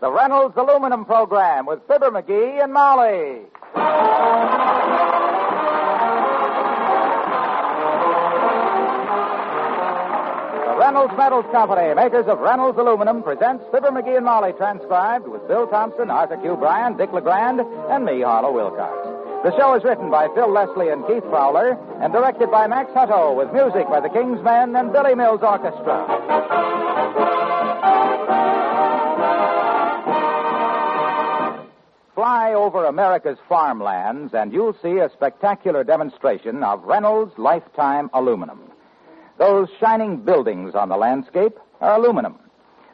the Reynolds Aluminum Program with Fibber McGee and Molly. The Reynolds Metals Company, makers of Reynolds Aluminum, presents Fibber McGee and Molly, transcribed with Bill Thompson, Arthur Q. Bryan, Dick LeGrand, and me, Harlow Wilcox. The show is written by Phil Leslie and Keith Fowler and directed by Max Hutto with music by the King's Men and Billy Mills Orchestra. Fly over America's farmlands and you'll see a spectacular demonstration of Reynolds Lifetime Aluminum. Those shining buildings on the landscape are aluminum.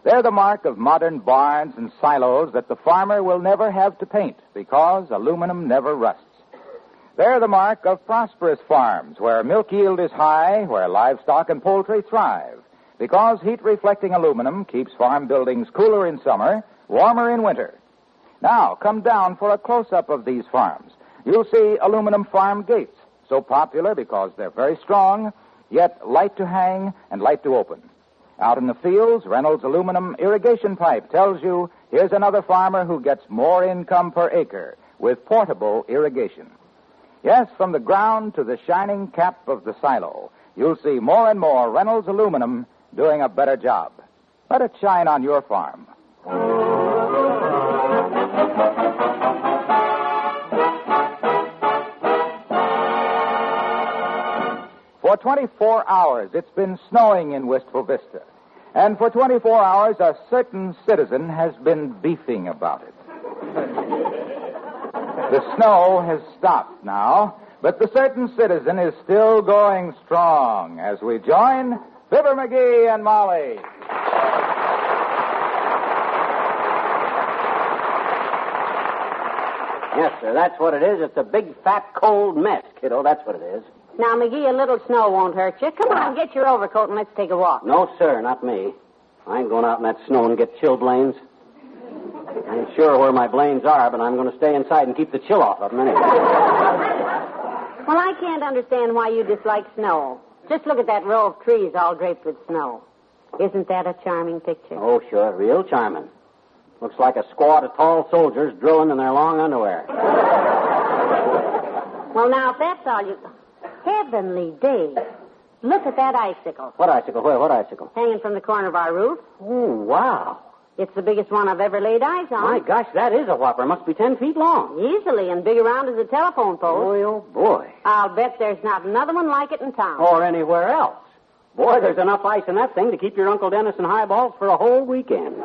They're the mark of modern barns and silos that the farmer will never have to paint because aluminum never rusts. They're the mark of prosperous farms where milk yield is high, where livestock and poultry thrive, because heat-reflecting aluminum keeps farm buildings cooler in summer, warmer in winter. Now, come down for a close-up of these farms. You'll see aluminum farm gates, so popular because they're very strong, yet light to hang and light to open. Out in the fields, Reynolds Aluminum irrigation pipe tells you here's another farmer who gets more income per acre with portable irrigation. Yes, from the ground to the shining cap of the silo, you'll see more and more Reynolds Aluminum doing a better job. Let it shine on your farm. For 24 hours, it's been snowing in Wistful Vista. And for 24 hours, a certain citizen has been beefing about it. The snow has stopped now, but the certain citizen is still going strong as we join Fibber McGee and Molly. Yes, sir, that's what it is. It's a big, fat, cold mess, kiddo. That's what it is. Now, McGee, a little snow won't hurt you. Come on, get your overcoat and let's take a walk. No, sir, not me. I ain't going out in that snow and get chilblains. I ain't sure where my blains are, but I'm going to stay inside and keep the chill off of them anyway. Well, I can't understand why you dislike snow. Just look at that row of trees all draped with snow. Isn't that a charming picture? Oh, sure, real charming. Looks like a squad of tall soldiers drilling in their long underwear. Well, now, if that's all you... Heavenly days. Look at that icicle. What icicle? Where? What icicle? Hanging from the corner of our roof. Oh, wow. It's the biggest one I've ever laid eyes on. My gosh, that is a whopper. Must be 10 feet long. Easily, and big around as a telephone post. Boy, oh, boy. I'll bet there's not another one like it in town. Or anywhere else. Boy, there's enough ice in that thing to keep your Uncle Dennis in highballs for a whole weekend.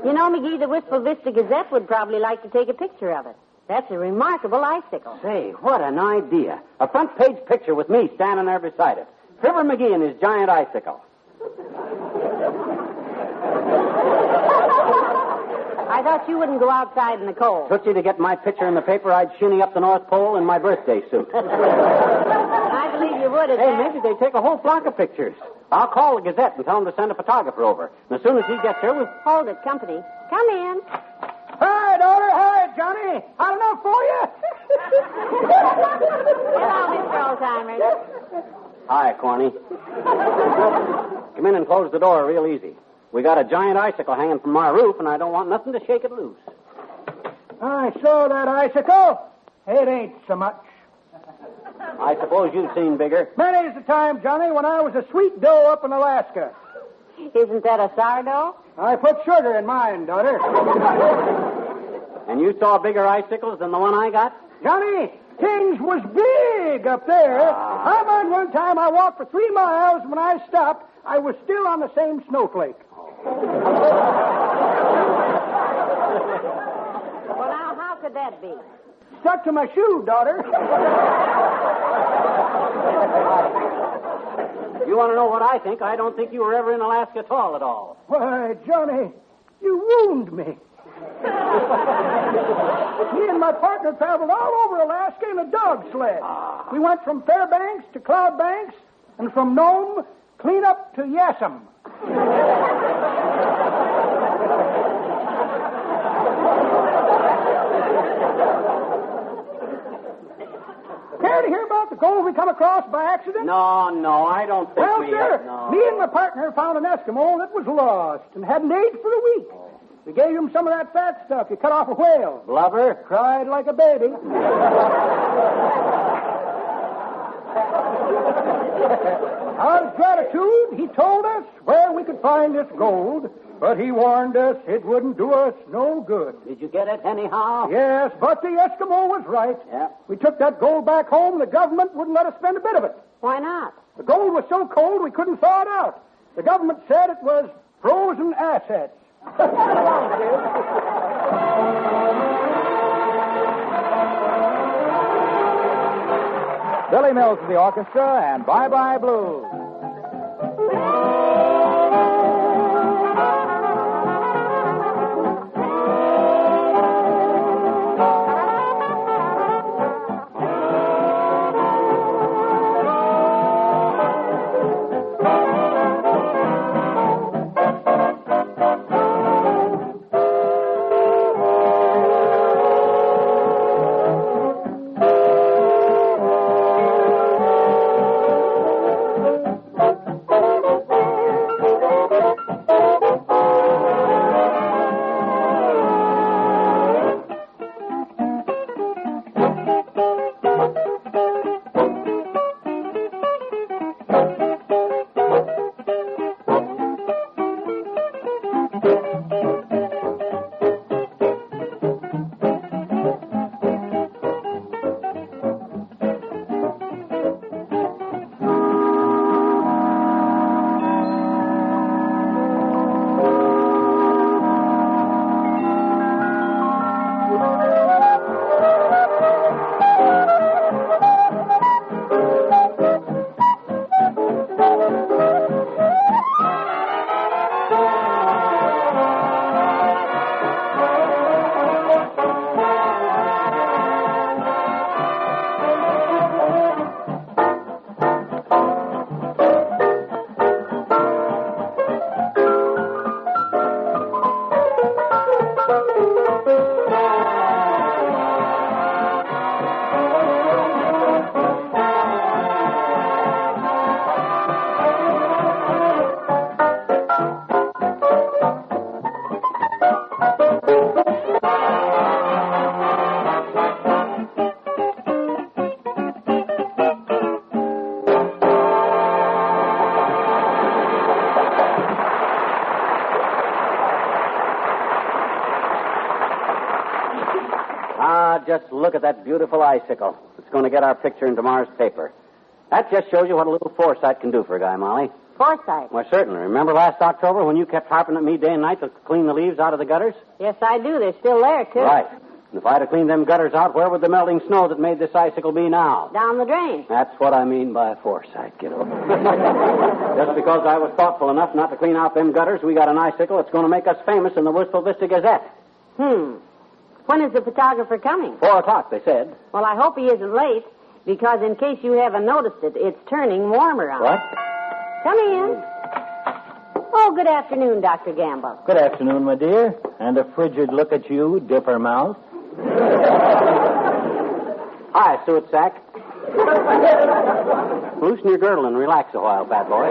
You know, McGee, the Wistful Vista Gazette would probably like to take a picture of it. That's a remarkable icicle. Say, what an idea. A front page picture with me standing there beside it. Fibber McGee and his giant icicle. I thought you wouldn't go outside in the cold. Tootsie, to get my picture in the paper, I'd shinny up the North Pole in my birthday suit. I believe you would. Hey, maybe they take a whole flock of pictures. I'll call the Gazette and tell them to send a photographer over. And as soon as he gets here, we'll... Hold it, company. Come in. Hi, daughter. Hi, Johnny. Hot enough for you? Hello, Mr. Oldtimer. Hi, Corny. Come in and close the door real easy. We got a giant icicle hanging from our roof, and I don't want nothing to shake it loose. I saw that icicle. It ain't so much. I suppose you've seen bigger. Many's the time, Johnny, when I was a sweet dough up in Alaska. Isn't that a sourdough? I put sugar in mine, daughter. And you saw bigger icicles than the one I got? Johnny, things was big up there. I mind one time I walked for 3 miles. When I stopped, I was still on the same snowflake. Well, now, how could that be? Stuck to my shoe, daughter. You want to know what I think? I don't think you were ever in Alaska at all. Why, Johnny, you wound me. Me and my partner traveled all over Alaska in a dog sled. We went from Fairbanks to Cloud Banks and from Nome clean up to Yassam. Care to hear about the gold we come across by accident? No, I don't think Well, we... sir, No. me and my partner found an Eskimo that was lost and hadn't ate for a week. We gave him some of that fat stuff you cut off a whale. Blubber? Cried like a baby. Out of gratitude, he told us where we could find this gold, but he warned us it wouldn't do us no good. Did you get it anyhow? Yes, but the Eskimo was right. Yeah. We took that gold back home, and the government wouldn't let us spend a bit of it. Why not? The gold was so cold we couldn't thaw it out. The government said it was frozen assets. Billy Mills of the orchestra and Bye Bye Blues. Just look at that beautiful icicle. It's going to get our picture in tomorrow's paper. That just shows you what a little foresight can do for a guy, Molly. Foresight. Well, certainly. Remember last October when you kept harping at me day and night to clean the leaves out of the gutters? Yes, I do. They're still there, too. Right. And if I'd have cleaned them gutters out, where would the melting snow that made this icicle be now? Down the drain. That's what I mean by foresight, kiddo. Just because I was thoughtful enough not to clean out them gutters, we got an icicle that's going to make us famous in the Wistful Vista Gazette. When is the photographer coming? 4:00, they said. Well, I hope he isn't late, because in case you haven't noticed it, it's turning warmer out. What? Come in. Oh, good afternoon, Dr. Gamble. Good afternoon, my dear. And a frigid look at you, dipper mouth. Hi, suet sack. Loosen your girdle and relax a while, fat boy.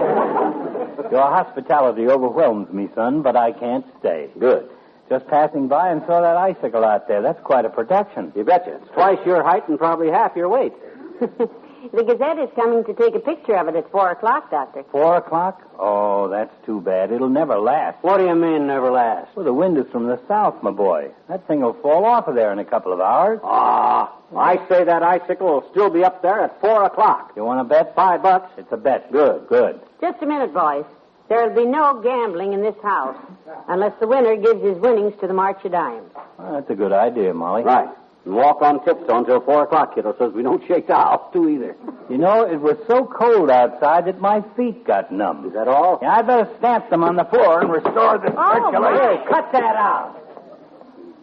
Your hospitality overwhelms me, son, but I can't stay. Good. Just passing by and saw that icicle out there. That's quite a production. You betcha. It's twice your height and probably half your weight. The Gazette is coming to take a picture of it at 4 o'clock, Doctor. 4 o'clock? Oh, that's too bad. It'll never last. What do you mean, never last? Well, the wind is from the south, my boy. That thing will fall off of there in a couple of hours. I say that icicle will still be up there at 4 o'clock. You want to bet? $5. It's a bet. Good. Just a minute, boys. There'll be no gambling in this house unless the winner gives his winnings to the March of Dimes. Well, that's a good idea, Molly. Right. And walk on tiptoe until 4 o'clock, kiddo, so we don't shake the house, too, either. You know, it was so cold outside that my feet got numb. Is that all? Yeah, I better stamp them on the floor and restore the circulation. Hey, cut that out.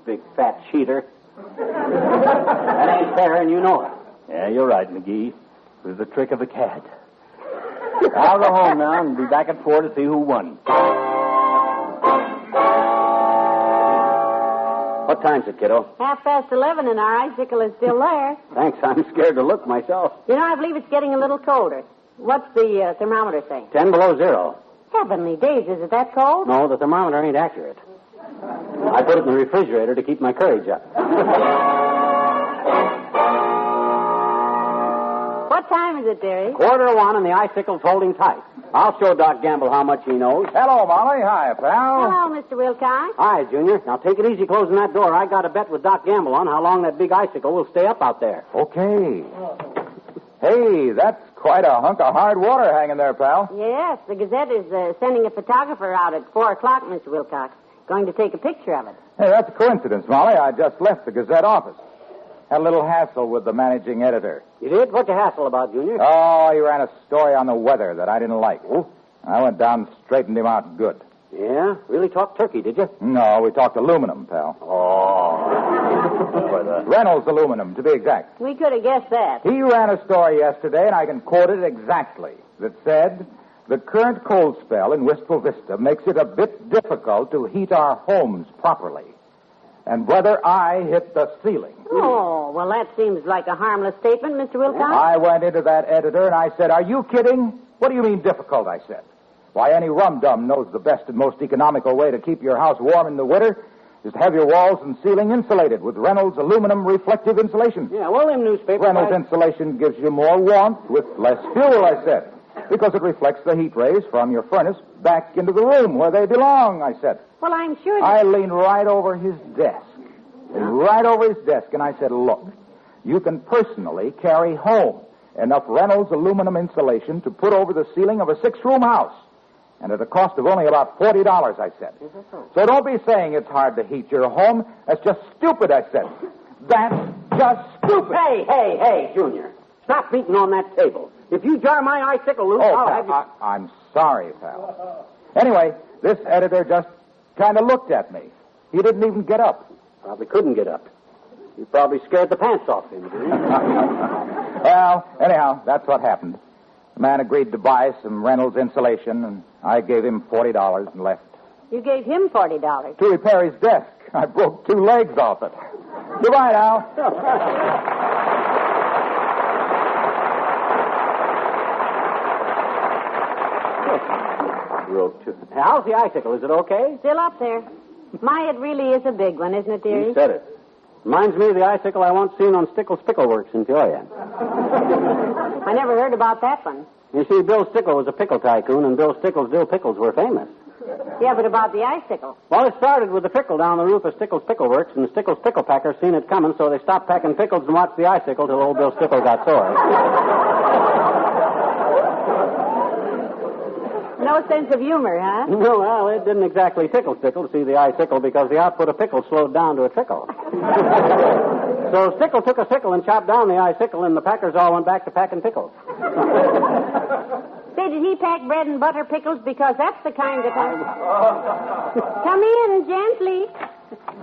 Big fat cheater. That ain't fair, and you know it. Yeah, you're right, McGee. It was the trick of a cat. I'll go home now and be back at 4 to see who won. What time's it, kiddo? 11:30, and our icicle is still there. Thanks, I'm scared to look myself. You know, I believe it's getting a little colder. What's the thermometer say? 10 below zero. Heavenly days, is it that cold? No, the thermometer ain't accurate. I put it in the refrigerator to keep my courage up. What time is it, dearie? 1:45, and the icicle's holding tight. I'll show Doc Gamble how much he knows. Hello, Molly. Hi, pal. Hello, Mr. Wilcox. Hi, Junior. Now take it easy closing that door. I got a bet with Doc Gamble on how long that big icicle will stay up out there. Okay. Hey, that's quite a hunk of hard water hanging there, pal. Yes, the Gazette is sending a photographer out at 4 o'clock, Mr. Wilcox. Going to take a picture of it. Hey, that's a coincidence, Molly. I just left the Gazette office. Had a little hassle with the managing editor. You did? What'd you hassle about, Junior? Oh, he ran a story on the weather that I didn't like. I went down and straightened him out good. Yeah? Really talked turkey, did you? No, we talked aluminum, pal. Oh. Reynolds aluminum, to be exact. We could have guessed that. He ran a story yesterday, and I can quote it exactly, that said, the current cold spell in Wistful Vista makes it a bit difficult to heat our homes properly. And, brother, I hit the ceiling. Oh, well, that seems like a harmless statement, Mr. Wilcox. I went into that editor, and I said, are you kidding? What do you mean difficult, I said. Why, any rum-dum knows the best and most economical way to keep your house warm in the winter is to have your walls and ceiling insulated with Reynolds aluminum reflective insulation. Yeah, well, them newspapers... Reynolds insulation gives you more warmth with less fuel, I said, because it reflects the heat rays from your furnace back into the room where they belong, I said. Well, I'm sure I leaned right over his desk. And I said, look, you can personally carry home enough Reynolds aluminum insulation to put over the ceiling of a 6-room house. And at a cost of only about $40, I said. So don't be saying it's hard to heat your home. That's just stupid, I said. That's just stupid. Hey, Junior. Stop beating on that table. If you jar my icicle loose, I'll have you... I'm sorry, pal. Anyway, this editor just kind of looked at me. He didn't even get up. Probably couldn't get up. You probably scared the pants off him. Well, anyhow, that's what happened. The man agreed to buy some Reynolds insulation, and I gave him $40 and left. You gave him $40. To repair his desk. I broke 2 legs off it. Goodbye now. Broke 2. How's the icicle? Is it okay? Still up there. My, it really is a big one, isn't it, dearie? You said it. Reminds me of the icicle I once seen on Stickle's Pickle Works in Peoria. I never heard about that one. You see, Bill Stickle was a pickle tycoon, and Bill Stickle's dill pickles were famous. Yeah, but about the icicle. Well, it started with the pickle down the roof of Stickle's Pickle Works, and Stickle's pickle packers seen it coming, so they stopped packing pickles and watched the icicle till old Bill Stickle got sore. No sense of humor, huh? No, well, it didn't exactly tickle Stickle to see the icicle because the output of pickles slowed down to a trickle. So Stickle took a sickle and chopped down the icicle, and the packers all went back to packing pickles. Say, did he pack bread and butter pickles? Because that's the kind that... Come in, gently.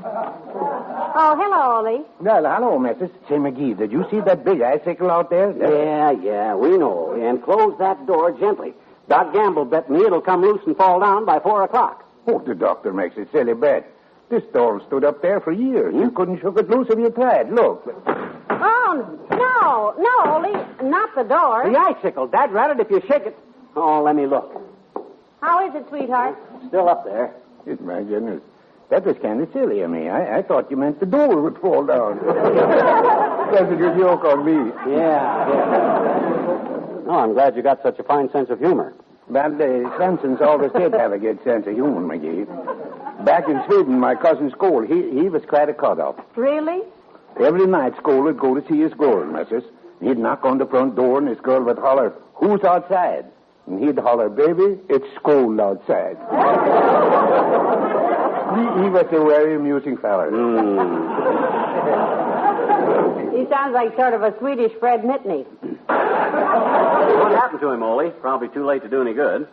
Oh, hello, Ollie. Well, hello, Mrs. Say, McGee, did you see that big icicle out there? Yeah, we know. And close that door gently. Doc Gamble bet me it'll come loose and fall down by 4 o'clock. Oh, the doctor makes a silly bet. This door stood up there for years. You couldn't shook it loose if you tried. Look. Oh, no, Ollie. Not the door. The icicle, Dad ratted if you shake it. Oh, let me look. How is it, sweetheart? Still up there. My goodness. That was kind of silly of me. I thought you meant the door would fall down. That's a good joke on me. Yeah. Oh, I'm glad you got such a fine sense of humor. Well, Svenssons always did have a good sense of humor, McGee. Back in Sweden, my cousin Skål, he was quite a cut-up. Really? Every night, Skål would go to see his girl, missus. He'd knock on the front door, and his girl would holler, "Who's outside?" And he'd holler, "Baby, it's Skål outside." he was a very amusing fellow. He sounds like sort of a Swedish Fred Mitney. What happened to him, Ole? Probably too late to do any good.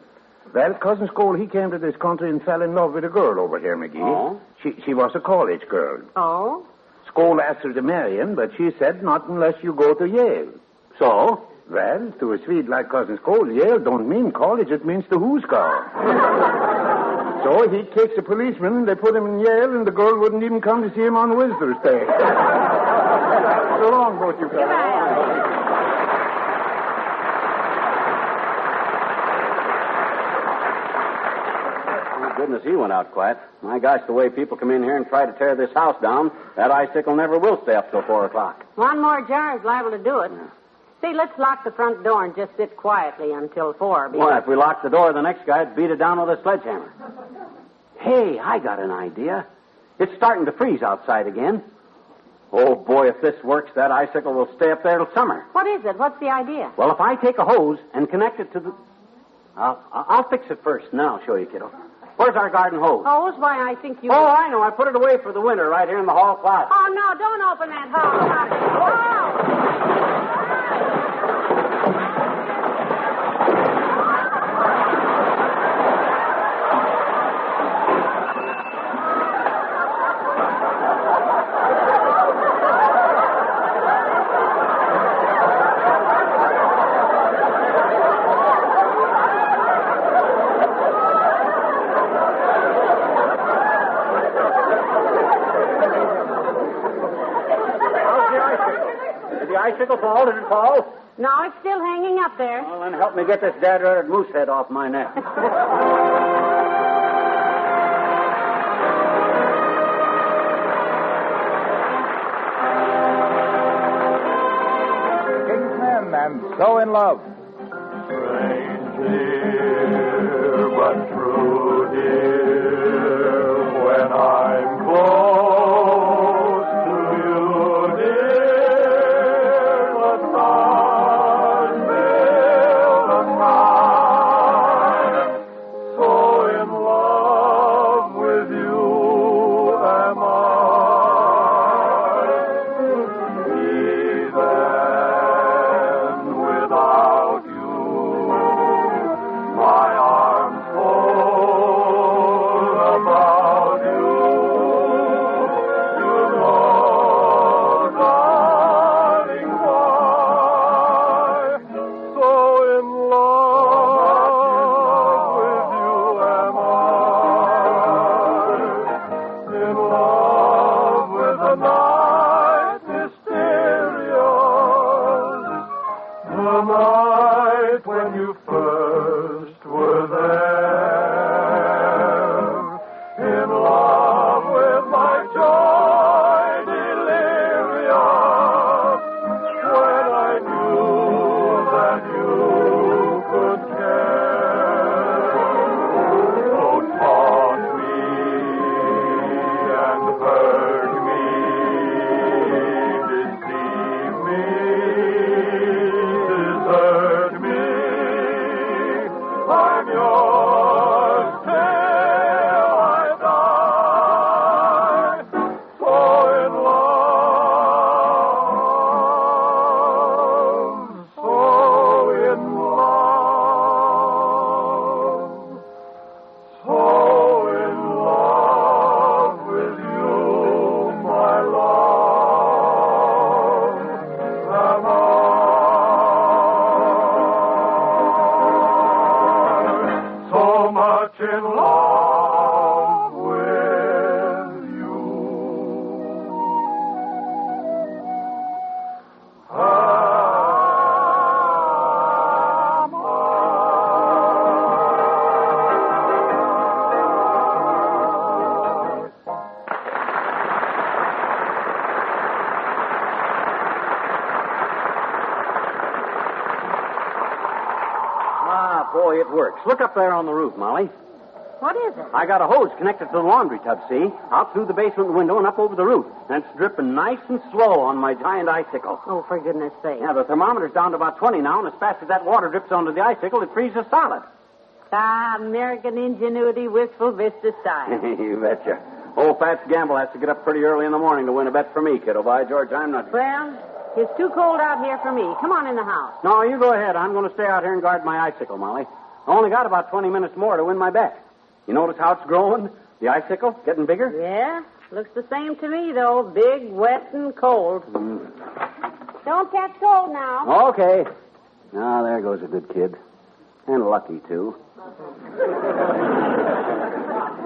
Well, Cousin Skål, he came to this country and fell in love with a girl over here, McGee. Oh? She was a college girl. Oh? Skål asked her to marry him, but she said not unless you go to Yale. So? Well, to a Swede like Cousin Skål, Yale don't mean college, it means the Hooskow. So he kicks a policeman, they put him in jail, and the girl wouldn't even come to see him on the visitor's day. So long, both you fellas. Goodness, he went out quiet. My gosh, the way people come in here and try to tear this house down, that icicle never will stay up till 4 o'clock. One more jar is liable to do it. See, let's lock the front door and just sit quietly until 4. Well, if we lock the door, the next guy'd beat it down with a sledgehammer. Hey, I got an idea. It's starting to freeze outside again. Oh, boy, if this works, that icicle will stay up there till summer. What is it? What's the idea? Well, if I take a hose and connect it to the... I'll fix it first, and then I'll show you, kiddo. Where's our garden hose? Hose? Why, I think you... Oh, I know. I put it away for the winter right here in the hall closet. Oh, no, don't open that hose. Icicle fall? Did it fall? No, it's still hanging up there. Well, then help me get this dad-ratted moose head off my neck. King's Men and So in Love. Strange dear, but true dear, when I'm close to you, dear, the stars fill the sky. So in love with you am I. Even without you, my arms hold about you. You know, darling, why so in love with you am I. In love with the night mysterious, the night when you first were there. In love with my joy delirious, when I knew that you could care. Oh, taunt me and hurt me, deceive me, desert me. I'm yours till I die. So in love, so in love, so in love with you, my love, am I. So much in love with you. Am I. Ah, boy, it works. Look up there on the roof, Molly. What is it? I got a hose connected to the laundry tub, see? Out through the basement window and up over the roof. And it's dripping nice and slow on my giant icicle. Oh, for goodness sake. Yeah, the thermometer's down to about 20 now, and as fast as that water drips onto the icicle, it freezes solid. Ah, American ingenuity, Wistful Vista style. You betcha. Old Fats Gamble has to get up pretty early in the morning to win a bet for me, kiddo. By George, I'm not... Well, it's too cold out here for me. Come on in the house. No, you go ahead. I'm going to stay out here and guard my icicle, Molly. I only got about 20 minutes more to win my bet. You notice how it's growing? The icicle getting bigger? Yeah, looks the same to me, though. Big, wet, and cold. Don't catch cold now. Okay. Now, there goes a good kid. And lucky, too.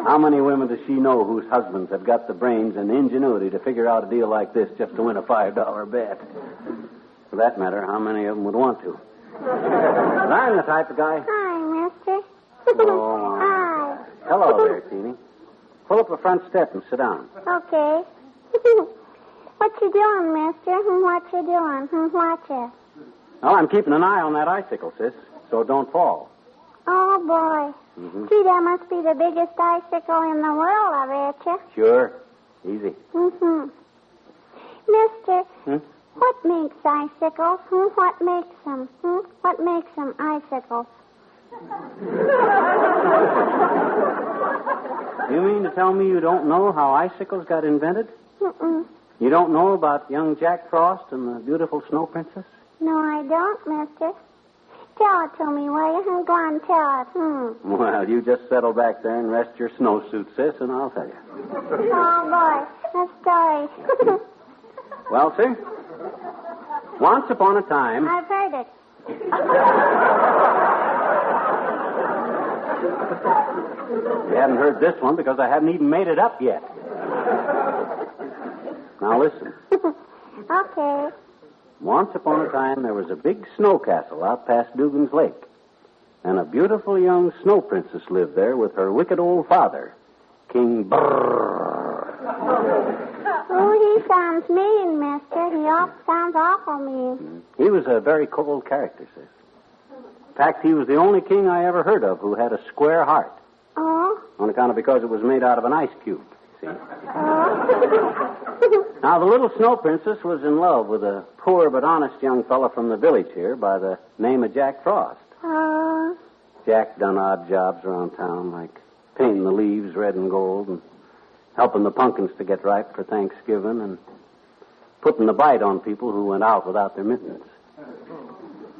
How many women does she know whose husbands have got the brains and ingenuity to figure out a deal like this just to win a $5 bet? For that matter, how many of them would want to? But I'm the type of guy... Hi, mister. Oh, Hi. hello there, Teeny. Pull up a front step and sit down. Okay. What you doing, mister? What you doing? What you? Well, I'm keeping an eye on that icicle, sis, so don't fall. Oh, boy. Mm-hmm. Gee, that must be the biggest icicle in the world, I bet you. Sure. Easy. Mm-hmm. Mister, Hmm? what makes icicles? What makes them? What makes them icicles? You mean to tell me you don't know how icicles got invented? Mm-mm. You don't know about young Jack Frost and the beautiful Snow Princess? No, I don't, mister. Tell it to me, will you? Go on, tell it. Well, you just settle back there and rest your snowsuit, sis, and I'll tell you. Oh, boy. That story. Well, sir, once upon a time... I've heard it. You haven't heard this one because I haven't even made it up yet. Now listen. Okay. Once upon a time, there was a big snow castle out past Dugan's Lake. And a beautiful young snow princess lived there with her wicked old father, King Brrr. Oh, he sounds mean, mister. He sounds awful mean. He was a very cold character, sis. In fact, he was the only king I ever heard of who had a square heart. Oh? On account of because it was made out of an ice cube, see? Oh? Now, the little snow princess was in love with a poor but honest young fellow from the village here by the name of Jack Frost. Jack done odd jobs around town, like painting the leaves red and gold and helping the pumpkins to get ripe for Thanksgiving and putting the bite on people who went out without their mittens.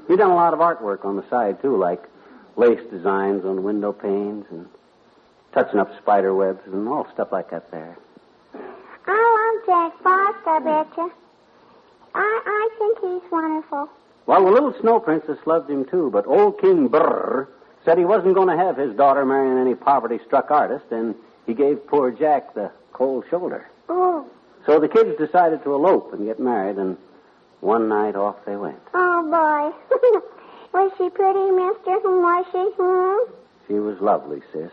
He done a lot of artwork on the side, too, like lace designs on window panes and touching up spider webs and all stuff like that there. I love Jack Frost, I betcha. I think he's wonderful. Well, the little snow princess loved him, too, but old King Brrr said he wasn't going to have his daughter marrying any poverty-struck artist, and he gave poor Jack the cold shoulder. Oh. So the kids decided to elope and get married, and one night off they went. Oh, boy. Was she pretty, mister? Was she? She was lovely, sis.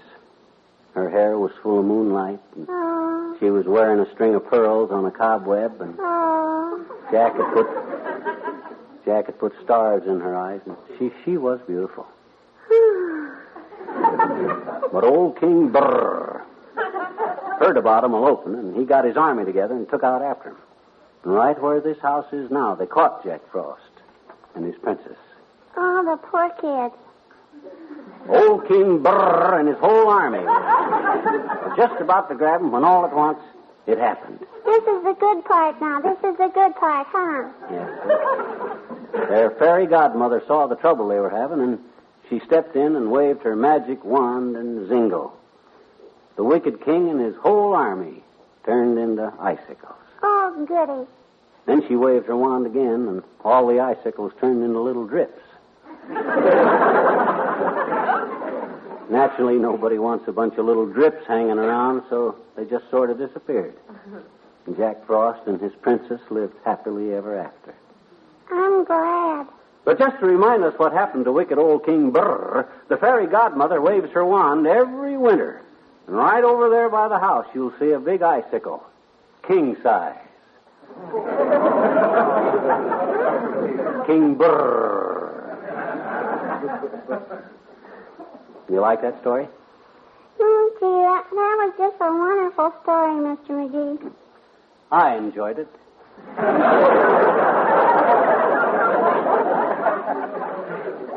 Her hair was full of moonlight, and Oh. she was wearing a string of pearls on a cobweb, and Oh. Jack had put stars in her eyes, and she was beautiful. But old King Brrr heard about him eloping, and he got his army together and took out after him. And right where this house is now, they caught Jack Frost and his princess. Oh, the poor kid. Old King Brrr and his whole army were just about to grab him when all at once it happened. This is the good part now. This is the good part, huh? Yes. Their fairy godmother saw the trouble they were having, and she stepped in and waved her magic wand, and zingo. The wicked king and his whole army turned into icicles. Oh, goody. Then she waved her wand again, and all the icicles turned into little drips. Naturally, nobody wants a bunch of little drips hanging around, so they just sort of disappeared. And Jack Frost and his princess lived happily ever after. I'm glad. But just to remind us what happened to wicked old King Brrr, the fairy godmother waves her wand every winter. And right over there by the house, you'll see a big icicle, king size. King Brrr. You like that story? Oh, gee, that was just a wonderful story, Mr. McGee. I enjoyed it.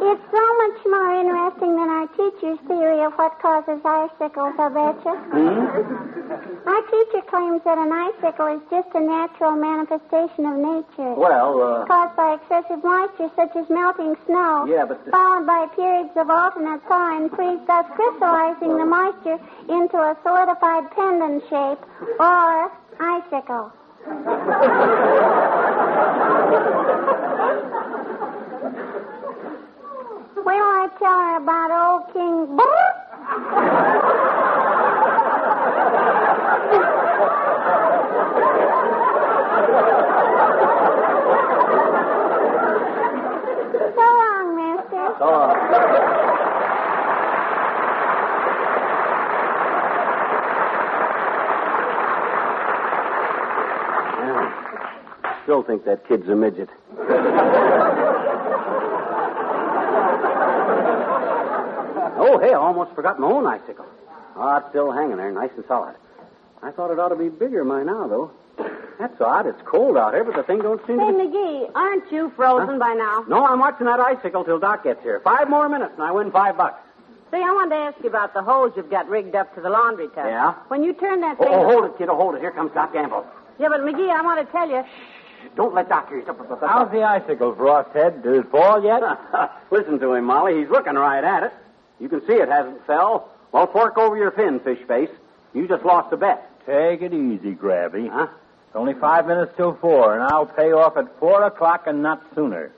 It's so much more interesting than our teacher's theory of what causes icicles, I betcha. Our teacher claims that an icicle is just a natural manifestation of nature. Well, caused by excessive moisture, such as melting snow. Yeah, but... followed by periods of alternate thaw and freeze, thus crystallizing the moisture into a solidified pendant shape, or icicle. Wait till I tell her about old King Brrr. still think that kid's a midget. Oh, hey, I almost forgot my own icicle. Oh, it's still hanging there, nice and solid. I thought it ought to be bigger by now, though. That's odd. It's cold out here, but the thing don't seem Hey, to be... McGee, aren't you frozen by now? No, I'm watching that icicle till Doc gets here. 5 more minutes, and I win $5. See, I wanted to ask you about the hose you've got rigged up to the laundry tub. Yeah? When you turn that thing... Oh, hold it, kiddo, hold it. Here comes Doc Gamble. Yeah, but McGee, I want to tell you... Don't let Doc hear you. How's the icicle, Frosthead? Did it fall yet? Listen to him, Molly. He's looking right at it. You can see it hasn't fell. Well, fork over your fin, fish face. You just lost a bet. Take it easy, Grabby. Huh? It's only 5 minutes till 4, and I'll pay off at 4 o'clock and not sooner.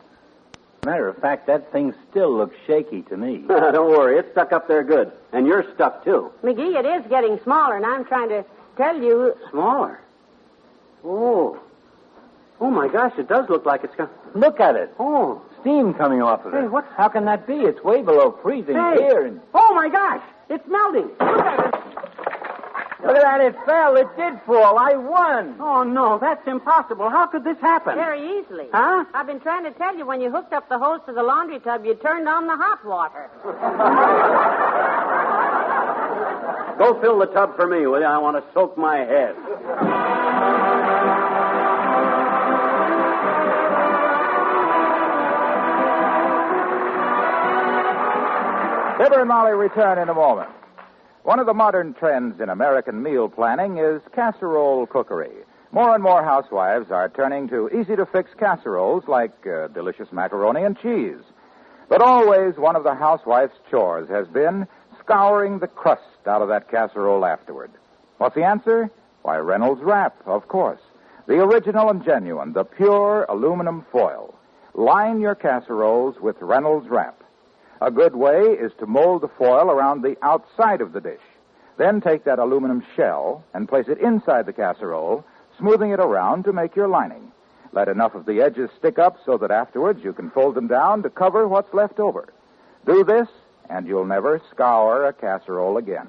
Matter of fact, that thing still looks shaky to me. Don't worry. It's stuck up there good. And you're stuck, too. McGee, it is getting smaller, and I'm trying to tell you... Smaller? Oh. Oh, my gosh, it does look like it's got... Look at it. Oh. Steam coming off of it. Hey, what's... How can that be? It's way below freezing here. And... Oh, my gosh. It's melting. Look at it. Look at that. It fell. It did fall. I won. Oh, no, that's impossible. How could this happen? Very easily. Huh? I've been trying to tell you, when you hooked up the hose to the laundry tub, you turned on the hot water. Go fill the tub for me, will you? I want to soak my head. Fibber and Molly return in a moment. One of the modern trends in American meal planning is casserole cookery. More and more housewives are turning to easy-to-fix casseroles like delicious macaroni and cheese. But always one of the housewife's chores has been scouring the crust out of that casserole afterward. What's the answer? Why, Reynolds Wrap, of course. The original and genuine, the pure aluminum foil. Line your casseroles with Reynolds Wrap. A good way is to mold the foil around the outside of the dish. Then take that aluminum shell and place it inside the casserole, smoothing it around to make your lining. Let enough of the edges stick up so that afterwards you can fold them down to cover what's left over. Do this, and you'll never scour a casserole again.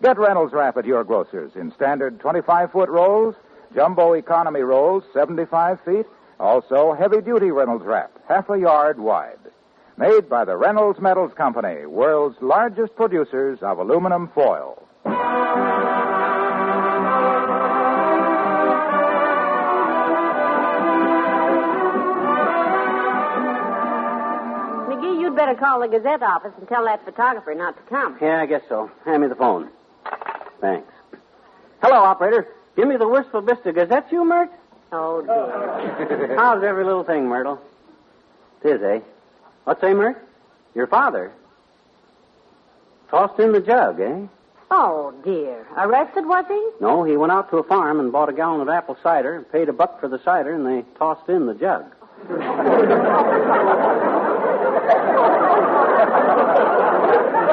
Get Reynolds Wrap at your grocer's in standard 25-foot rolls, jumbo economy rolls, 75 feet, also heavy-duty Reynolds Wrap, half a yard wide. Made by the Reynolds Metals Company, world's largest producers of aluminum foil. McGee, you'd better call the Gazette office and tell that photographer not to come. Yeah, I guess so. Hand me the phone. Thanks. Hello, operator. Give me the Wistful Vista Gazette, you, Mert? Oh, dear. How's every little thing, Myrtle? Tis, eh? What's say, Mert? Your father? Tossed in the jug, eh? Oh, dear. Arrested, was he? No, he went out to a farm and bought a gallon of apple cider and paid $1 for the cider, and they tossed in the jug.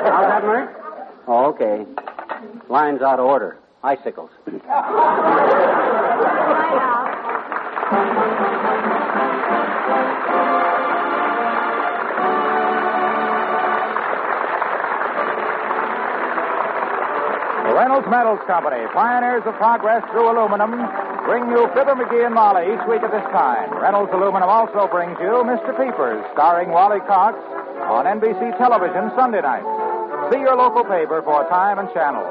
How's that, Mert? Oh, okay. Line's out of order. Icicles. The Reynolds Metals Company, pioneers of progress through aluminum, bring you Fibber McGee and Molly each week at this time. Reynolds Aluminum also brings you Mr. Peepers, starring Wally Cox, on NBC television Sunday night. See your local paper for time and channel.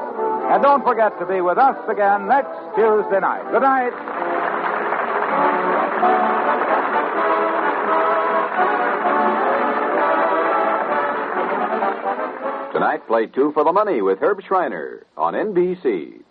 And don't forget to be with us again next Tuesday night. Good night. Tonight, play Two for the Money with Herb Schreiner on NBC.